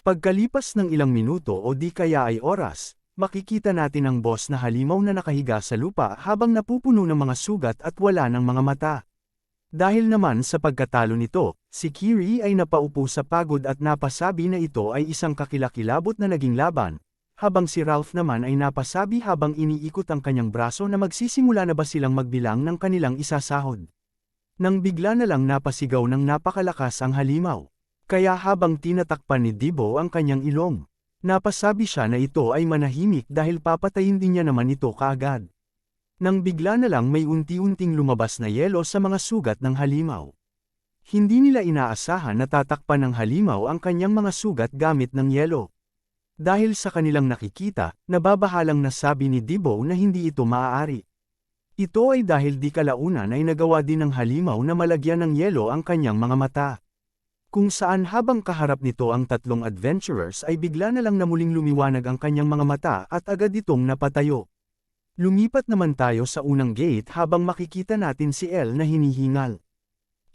Pagkalipas ng ilang minuto o di kaya ay oras, makikita natin ang boss na halimaw na nakahiga sa lupa habang napupuno ng mga sugat at wala ng mga mata. Dahil naman sa pagkatalo nito, si Kiri ay napaupo sa pagod at napasabi na ito ay isang kakilakilabot na naging laban, habang si Ralph naman ay napasabi habang iniikot ang kanyang braso na magsisimula na ba silang magbilang ng kanilang isasahod. Nang bigla na lang napasigaw ng napakalakas ang halimaw. Kaya habang tinatakpan ni Debo ang kanyang ilong, napasabi siya na ito ay manahimik dahil papatayin din niya naman ito kaagad. Nang bigla na lang may unti-unting lumabas na yelo sa mga sugat ng halimaw. Hindi nila inaasahan na tatakpan ng halimaw ang kanyang mga sugat gamit ng yelo. Dahil sa kanilang nakikita, nababahalang nasabi ni Debo na hindi ito maaari. Ito ay dahil di kalaunan ay nagawa din ng halimaw na malagyan ng yelo ang kanyang mga mata. Kung saan habang kaharap nito ang tatlong adventurers ay bigla na lang na muling lumiwanag ang kanyang mga mata at agad itong napatayo. Lumipat naman tayo sa unang gate habang makikita natin si Elle na hinihingal.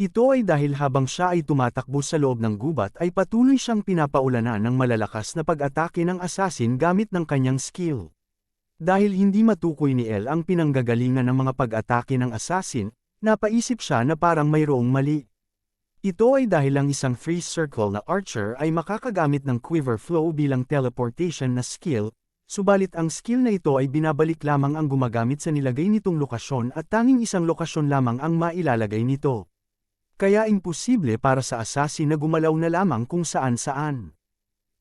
Ito ay dahil habang siya ay tumatakbo sa loob ng gubat ay patuloy siyang pinapaulanan ng malalakas na pag-atake ng assassin gamit ng kanyang skill. Dahil hindi matukoy ni Elle ang pinanggagalingan ng mga pag-atake ng assassin, napaisip siya na parang mayroong mali. Ito ay dahil ang isang freeze circle na archer ay makakagamit ng quiver flow bilang teleportation na skill, subalit ang skill na ito ay binabalik lamang ang gumagamit sa nilagay nitong lokasyon at tanging isang lokasyon lamang ang mailalagay nito. Kaya imposible para sa assassin na gumalaw na lamang kung saan-saan.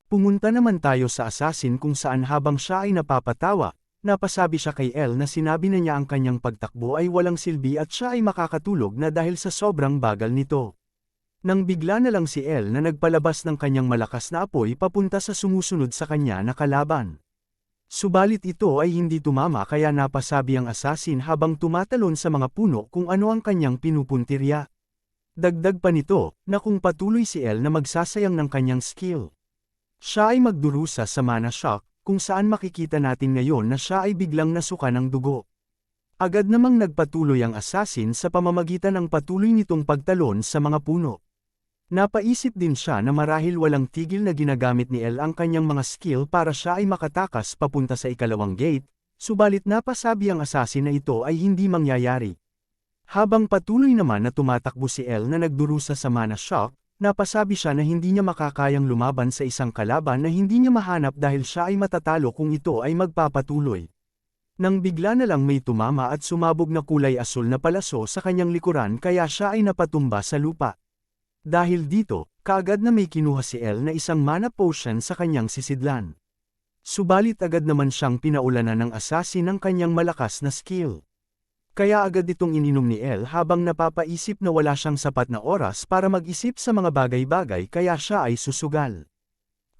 Pumunta naman tayo sa assassin kung saan habang siya ay napapatawa, napasabi siya kay Elle na sinabi na niya ang kanyang pagtakbo ay walang silbi at siya ay makakatulog na dahil sa sobrang bagal nito. Nang bigla na lang si Elle na nagpalabas ng kanyang malakas na apoy papunta sa sumusunod sa kanya na kalaban. Subalit ito ay hindi tumama kaya napasabi ang assassin habang tumatalon sa mga puno kung ano ang kanyang pinupuntirya. Dagdag pa nito, na kung patuloy si Elle na magsasayang ng kanyang skill. Siya ay magdurusa sa mana shock, kung saan makikita natin ngayon na siya ay biglang nasuka ng dugo. Agad namang nagpatuloy ang assassin sa pamamagitan ng patuloy nitong pagtalon sa mga puno. Napaisip din siya na marahil walang tigil na ginagamit ni Elle ang kanyang mga skill para siya ay makatakas papunta sa ikalawang gate, subalit napasabi ang assassin na ito ay hindi mangyayari. Habang patuloy naman na tumatakbo si Elle na nagdurusa sa mana shock, napasabi siya na hindi niya makakayang lumaban sa isang kalaban na hindi niya mahanap dahil siya ay matatalo kung ito ay magpapatuloy. Nang bigla na lang may tumama at sumabog na kulay asul na palaso sa kanyang likuran kaya siya ay napatumba sa lupa. Dahil dito, kaagad na may kinuha si Elle na isang mana potion sa kanyang sisidlan. Subalit agad naman siyang pinaulanan ng assassin ng kanyang malakas na skill. Kaya agad itong ininom ni Elle habang napapaisip na wala siyang sapat na oras para mag-isip sa mga bagay-bagay kaya siya ay susugal.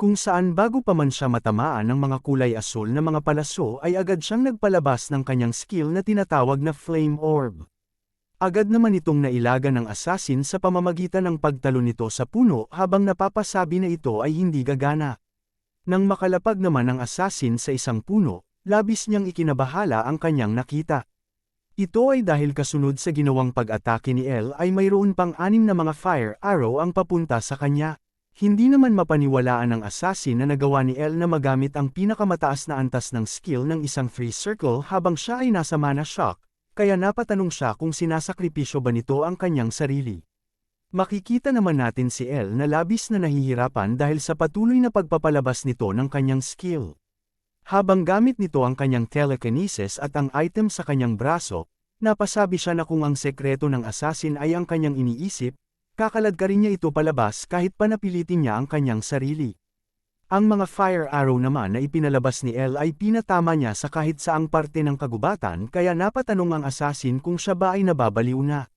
Kung saan bago pa man siya matamaan ng mga kulay asul na mga palaso ay agad siyang nagpalabas ng kanyang skill na tinatawag na Flame Orb. Agad naman itong nailaga ng assassin sa pamamagitan ng pagtalo nito sa puno habang napapasabi na ito ay hindi gagana. Nang makalapag naman ang assassin sa isang puno, labis niyang ikinabahala ang kanyang nakita. Ito ay dahil kasunod sa ginawang pag-atake ni Elle ay mayroon pang 6 na mga fire arrow ang papunta sa kanya. Hindi naman mapaniwalaan ng assassin na nagawa ni Elle na magamit ang pinakamataas na antas ng skill ng isang free circle habang siya ay nasa mana shock, kaya napatanong siya kung sinasakripisyo ba nito ang kanyang sarili. Makikita naman natin si Elle na labis na nahihirapan dahil sa patuloy na pagpapalabas nito ng kanyang skill. Habang gamit nito ang kanyang telekinesis at ang item sa kanyang braso, napasabi siya na kung ang sekreto ng assassin ay ang kanyang iniisip, kakaladkarin niya ito palabas kahit panapilitin niya ang kanyang sarili. Ang mga fire arrow naman na ipinalabas ni Elle ay pinatama niya sa kahit saang parte ng kagubatan kaya napatanong ang assassin kung siya ba ay nababaliw na.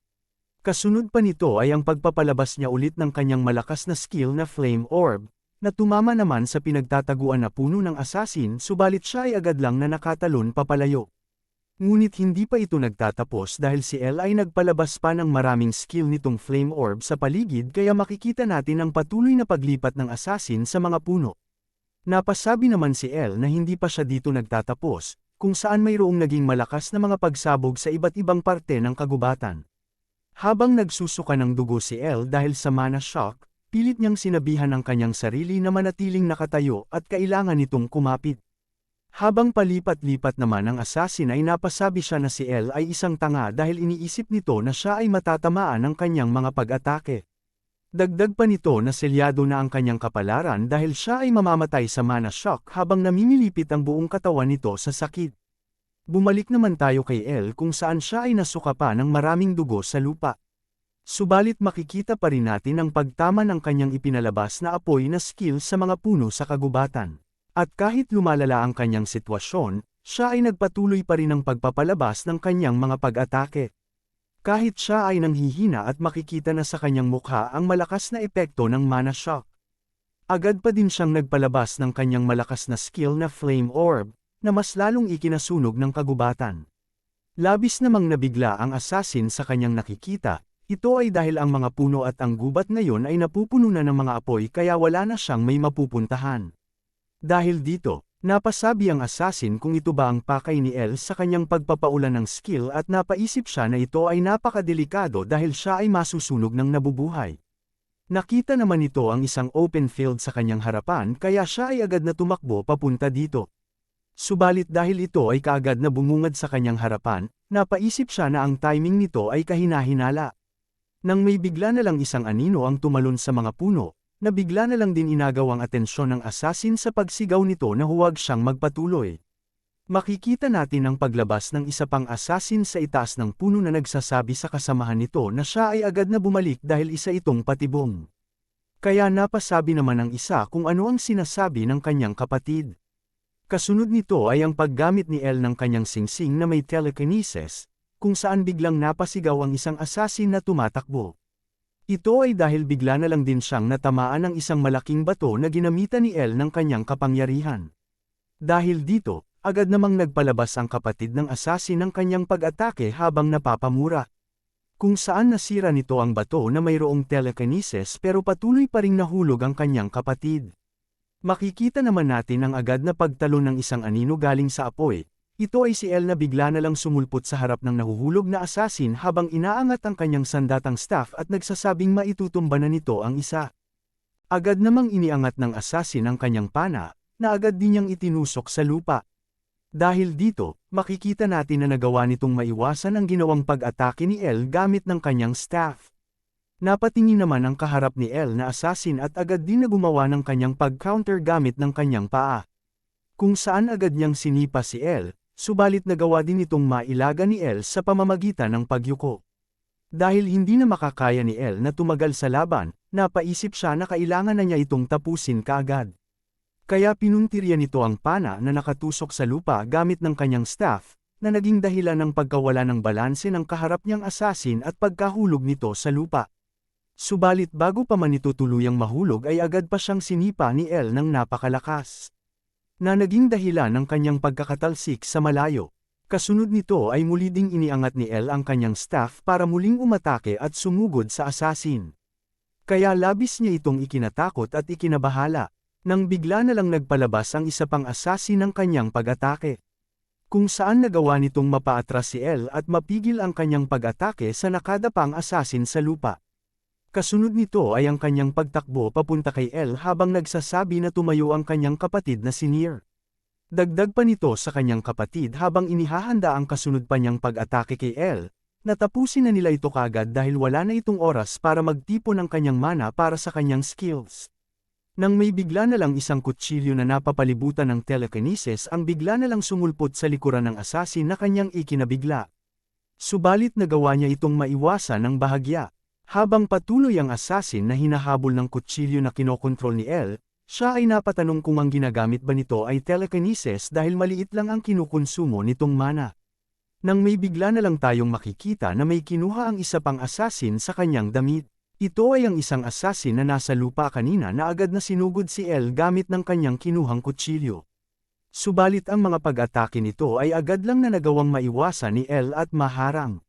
Kasunod pa nito ay ang pagpapalabas niya ulit ng kanyang malakas na skill na Flame Orb, na tumama naman sa pinagtataguan na puno ng assassin subalit siya ay agad lang na nakatalon papalayo. Ngunit hindi pa ito nagtatapos dahil si Elle ay nagpalabas pa ng maraming skill nitong Flame Orb sa paligid kaya makikita natin ang patuloy na paglipat ng assassin sa mga puno. Napasabi naman si Elle na hindi pa siya dito nagtatapos, kung saan mayroong naging malakas na mga pagsabog sa iba't ibang parte ng kagubatan. Habang nagsusuka ng dugo si Elle dahil sa mana shock, pilit niyang sinabihan ang kanyang sarili na manatiling nakatayo at kailangan nitong kumapit. Habang palipat-lipat naman ang assassin ay napasabi siya na si Elle ay isang tanga dahil iniisip nito na siya ay matatamaan ng kanyang mga pag-atake. Dagdag pa nito na selyado na ang kanyang kapalaran dahil siya ay mamamatay sa mana shock habang namimilipit ang buong katawan nito sa sakit. Bumalik naman tayo kay Elle kung saan siya ay nasuka pa ng maraming dugo sa lupa. Subalit makikita pa rin natin ang pagtama ng kanyang ipinalabas na apoy na skill sa mga puno sa kagubatan. At kahit lumalala ang kanyang sitwasyon, siya ay nagpatuloy pa rin ng pagpapalabas ng kanyang mga pag-atake. Kahit siya ay nanghihina at makikita na sa kanyang mukha ang malakas na epekto ng mana shock. Agad pa din siyang nagpalabas ng kanyang malakas na skill na Flame Orb, na mas lalong ikinasunog ng kagubatan. Labis namang nabigla ang assassin sa kanyang nakikita, ito ay dahil ang mga puno at ang gubat ngayon ay napupuno na ng mga apoy kaya wala na siyang may mapupuntahan. Dahil dito, napasabi ang assassin kung ito ba ang pakay ni Elle sa kanyang pagpapaulan ng skill at napaisip siya na ito ay napakadelikado dahil siya ay masusunog ng nabubuhay. Nakita naman ito ang isang open field sa kanyang harapan kaya siya ay agad na tumakbo papunta dito. Subalit dahil ito ay kaagad na bumungad sa kanyang harapan, napaisip siya na ang timing nito ay kahina-hinala. Nang may bigla na lang isang anino ang tumalon sa mga puno, na bigla na lang din inagaw ang atensyon ng assassin sa pagsigaw nito na huwag siyang magpatuloy. Makikita natin ang paglabas ng isa pang assassin sa itaas ng puno na nagsasabi sa kasamahan nito na siya ay agad na bumalik dahil isa itong patibong. Kaya napasabi naman ng isa kung ano ang sinasabi ng kanyang kapatid. Kasunod nito ay ang paggamit ni Elle ng kanyang singsing na may telekinesis, kung saan biglang napasigaw ang isang assassin na tumatakbo. Ito ay dahil bigla na lang din siyang natamaan ng isang malaking bato na ginamitan ni Elle ng kanyang kapangyarihan. Dahil dito, agad namang nagpalabas ang kapatid ng assassin ng kanyang pag-atake habang napapamura. Kung saan nasira nito ang bato na mayroong telekinesis pero patuloy pa ring nahulog ang kanyang kapatid. Makikita naman natin ang agad na pagtalon ng isang anino galing sa apoy. Ito ay si Elle na bigla na lang sumulpot sa harap ng nahuhulog na assassin habang inaangat ang kanyang sandatang staff at nagsasabing maitutumba na nito ang isa. Agad namang iniangat ng assassin ang kanyang pana, na agad din niyang itinusok sa lupa. Dahil dito, makikita natin na nagawa nitong maiwasan ang ginawang pag-atake ni Elle gamit ng kanyang staff. Napatingin naman ang kaharap ni Elle na assassin at agad din na gumawa ng kanyang pag-counter gamit ng kanyang paa. Kung saan agad niyang sinipa si Elle, subalit nagawa din itong mailaga ni Elle sa pamamagitan ng pagyuko. Dahil hindi na makakaya ni Elle na tumagal sa laban, napaisip siya na kailangan na niya itong tapusin kaagad. Kaya pinuntirya nito ang pana na nakatusok sa lupa gamit ng kanyang staff, na naging dahilan ng pagkawala ng balanse ng kaharap niyang assassin at pagkahulog nito sa lupa. Subalit bago pa man ito tuluyang mahulog ay agad pa siyang sinipa ni Elle ng napakalakas, na naging dahilan ng kanyang pagkakatalsik sa malayo. Kasunod nito ay muli ding iniangat ni Elle ang kanyang staff para muling umatake at sumugod sa assassin. Kaya labis niya itong ikinatakot at ikinabahala, nang bigla na lang nagpalabas ang isa pang assassin ng kanyang pag-atake. Kung saan nagawa nitong mapaatras si Elle at mapigil ang kanyang pag-atake sa nakadapang assassin sa lupa. Kasunod nito ay ang kanyang pagtakbo papunta kay Elle habang nagsasabi na tumayo ang kanyang kapatid na si Nier. Dagdag pa nito sa kanyang kapatid habang inihahanda ang kasunod pa niyang pag-atake kay Elle, natapusin na nila ito kaagad dahil wala na itong oras para magtipon ng kanyang mana para sa kanyang skills. Nang may bigla na lang isang kutsilyo na napapalibutan ng telekinesis ang bigla na lang sumulpot sa likuran ng assassin na kanyang ikinabigla. Subalit nagawa niya itong maiwasan ng bahagya. Habang patuloy ang assassin na hinahabol ng kutsilyo na kinokontrol ni Elle, siya ay napatanong kung ang ginagamit ba nito ay telekinesis dahil maliit lang ang kinukonsumo nitong mana. Nang may bigla na lang tayong makikita na may kinuha ang isa pang assassin sa kanyang damit. Ito ay ang isang assassin na nasa lupa kanina na agad na sinugod si Elle gamit ng kanyang kinuhang kutsilyo. Subalit ang mga pag-atake nito ay agad lang na nagawang maiwasan ni Elle at maharang.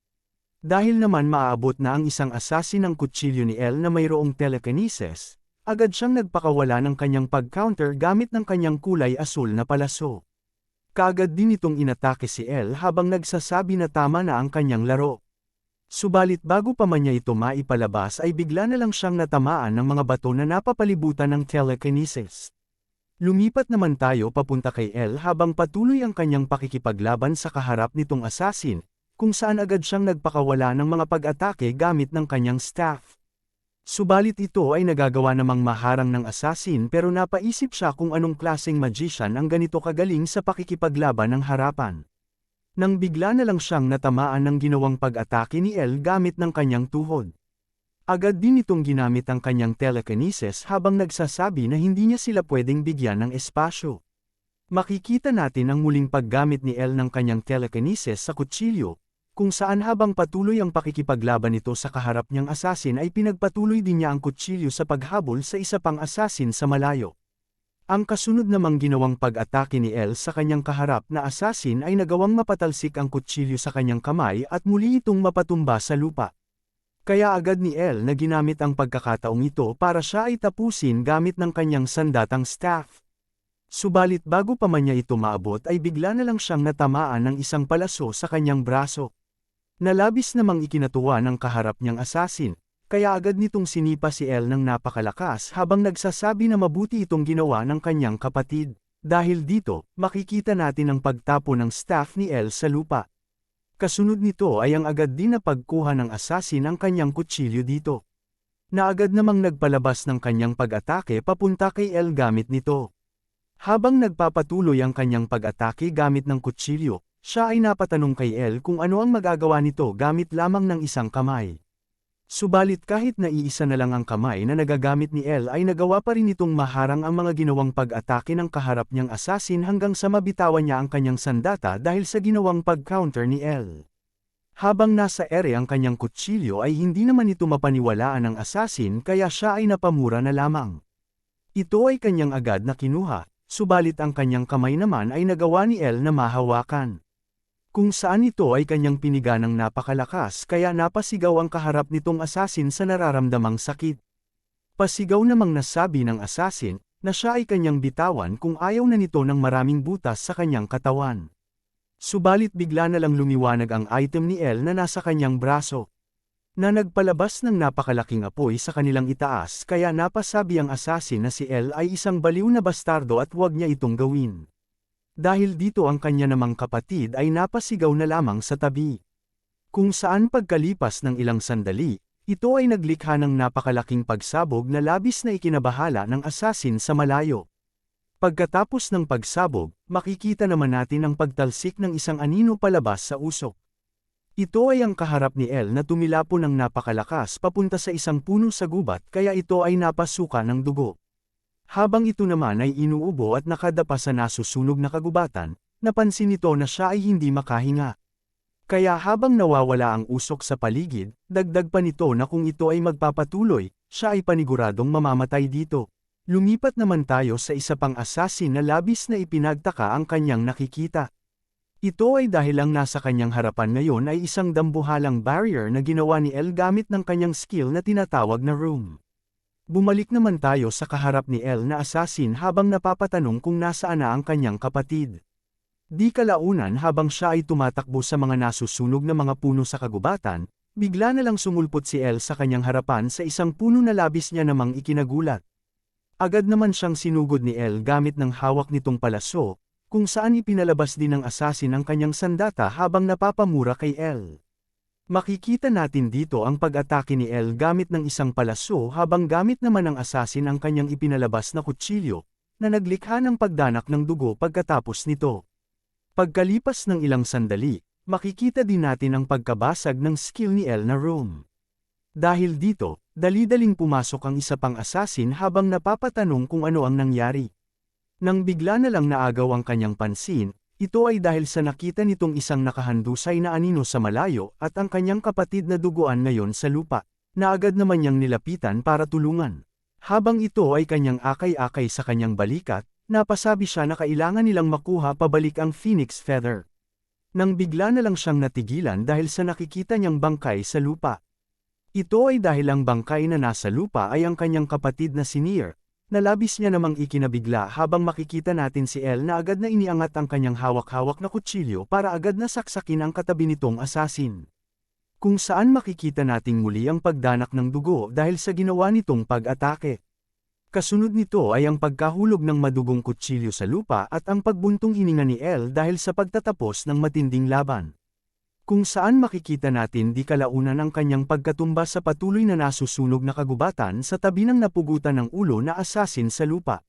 Dahil naman maaabot na ang isang assassin ng kutsilyo ni Elle na mayroong telekinesis, agad siyang nagpakawala ng kanyang pag-counter gamit ng kanyang kulay asul na palaso. Kaagad din itong inatake si Elle habang nagsasabi na tama na ang kanyang laro. Subalit bago pa man niya ito maipalabas ay bigla na lang siyang natamaan ng mga bato na napapalibutan ng telekinesis. Lumipat naman tayo papunta kay El habang patuloy ang kanyang pakikipaglaban sa kaharap nitong assassin, kung saan agad siyang nagpakawala ng mga pag-atake gamit ng kanyang staff. Subalit ito ay nagagawa namang maharang ng assassin pero napaisip siya kung anong klaseng magician ang ganito kagaling sa pakikipaglaban ng harapan. Nang bigla na lang siyang natamaan ng ginawang pag-atake ni El gamit ng kanyang tuhod. Agad din itong ginamit ang kanyang telekinesis habang nagsasabi na hindi niya sila pwedeng bigyan ng espasyo. Makikita natin ang muling paggamit ni El ng kanyang telekinesis sa kutsilyo, kung saan habang patuloy ang pakikipaglaban nito sa kaharap niyang assassin ay pinagpatuloy din niya ang kutsilyo sa paghabol sa isa pang assassin sa malayo. Ang kasunod namang ginawang pag-atake ni El sa kanyang kaharap na assassin ay nagawang mapatalsik ang kutsilyo sa kanyang kamay at muli itong mapatumba sa lupa. Kaya agad ni El na ginamit ang pagkakataong ito para siya ay tapusin gamit ng kanyang sandatang staff. Subalit bago pa man niya ito maabot ay bigla na lang siyang natamaan ng isang palaso sa kanyang braso. Nalabis namang ikinatuwa ng kaharap niyang assassin. Kaya agad nitong sinipa si El ng napakalakas habang nagsasabi na mabuti itong ginawa ng kanyang kapatid. Dahil dito, makikita natin ang pagtapo ng staff ni El sa lupa. Kasunod nito ay ang agad din na pagkuha ng assassin ang kanyang kutsilyo dito. Na agad namang nagpalabas ng kanyang pag-atake papunta kay El gamit nito. Habang nagpapatuloy ang kanyang pag-atake gamit ng kutsilyo, siya ay napatanong kay El kung ano ang magagawa nito gamit lamang ng isang kamay. Subalit kahit na iisa na lang ang kamay na nagagamit ni El ay nagawa pa rin itong maharang ang mga ginawang pag-atake ng kaharap niyang assassin hanggang sa mabitawan niya ang kanyang sandata dahil sa ginawang pag-counter ni El. Habang nasa ere ang kanyang kutsilyo ay hindi naman ito mapaniwalaan ng assassin kaya siya ay napamura na lamang. Ito ay kanyang agad na kinuha, subalit ang kanyang kamay naman ay nagawa ni El na mahawakan. Kung saan ito ay kanyang piniga ng napakalakas kaya napasigaw ang kaharap nitong assassin sa nararamdamang sakit. Pasigaw namang nasabi ng assassin na siya ay kanyang bitawan kung ayaw na nito ng maraming butas sa kanyang katawan. Subalit bigla na lang lumiwanag ang item ni El na nasa kanyang braso. Na nagpalabas ng napakalaking apoy sa kanilang itaas kaya napasabi ang assassin na si El ay isang baliw na bastardo at huwag niya itong gawin. Dahil dito ang kanya namang kapatid ay napasigaw na lamang sa tabi. Kung saan pagkalipas ng ilang sandali, ito ay naglikha ng napakalaking pagsabog na labis na ikinabahala ng assassin sa malayo. Pagkatapos ng pagsabog, makikita naman natin ang pagtalsik ng isang anino palabas sa usok. Ito ay ang kaharap ni El na tumilapo ng napakalakas papunta sa isang puno sa gubat kaya ito ay napasuka ng dugo. Habang ito naman ay inuubo at nakadapa sa nasusunog na kagubatan, napansin nito na siya ay hindi makahinga. Kaya habang nawawala ang usok sa paligid, dagdag pa nito na kung ito ay magpapatuloy, siya ay paniguradong mamamatay dito. Lumipat naman tayo sa isa pang assassin na labis na ipinagtaka ang kanyang nakikita. Ito ay dahil ang nasa kanyang harapan ngayon ay isang dambuhalang barrier na ginawa ni El gamit ng kanyang skill na tinatawag na room. Bumalik naman tayo sa kaharap ni El na assassin habang napapatanong kung nasaan na ang kanyang kapatid. Di kalaunan habang siya ay tumatakbo sa mga nasusunog na mga puno sa kagubatan, bigla na lang sumulpot si El sa kanyang harapan sa isang puno na labis niya namang ikinagulat. Agad naman siyang sinugod ni El gamit ng hawak nitong palaso, kung saan ipinalabas din ng assassin ang kanyang sandata habang napapamura kay El. Makikita natin dito ang pag-atake ni El gamit ng isang palaso habang gamit naman ng assassin ang kanyang ipinalabas na kutsilyo, na naglikha ng pagdanak ng dugo pagkatapos nito. Pagkalipas ng ilang sandali, makikita din natin ang pagkabasag ng skill ni El na room. Dahil dito, dali-daling pumasok ang isa pang assassin habang napapatanong kung ano ang nangyari. Nang bigla na lang naagaw ang kanyang pansin, ito ay dahil sa nakita nitong isang nakahandusay na anino sa malayo at ang kanyang kapatid na duguan ngayon sa lupa, na agad naman niyang nilapitan para tulungan. Habang ito ay kanyang akay-akay sa kanyang balikat, napasabi siya na kailangan nilang makuha pabalik ang Phoenix Feather. Nang bigla na lang siyang natigilan dahil sa nakikita niyang bangkay sa lupa. Ito ay dahil ang bangkay na nasa lupa ay ang kanyang kapatid na si Nier. Nalabis niya namang ikinabigla habang makikita natin si El na agad na iniangat ang kanyang hawak-hawak na kutsilyo para agad na saksakin ang katabi nitong assassin. kung saan makikita nating muli ang pagdanak ng dugo dahil sa ginawa nitong pag-atake. Kasunod nito ay ang pagkahulog ng madugong kutsilyo sa lupa at ang pagbuntong hininga ni Elle dahil sa pagtatapos ng matinding laban. Kung saan makikita natin di kalaunan ang kanyang pagkatumba sa patuloy na nasusunog na kagubatan sa tabi ng napugutan ng ulo na asasin sa lupa.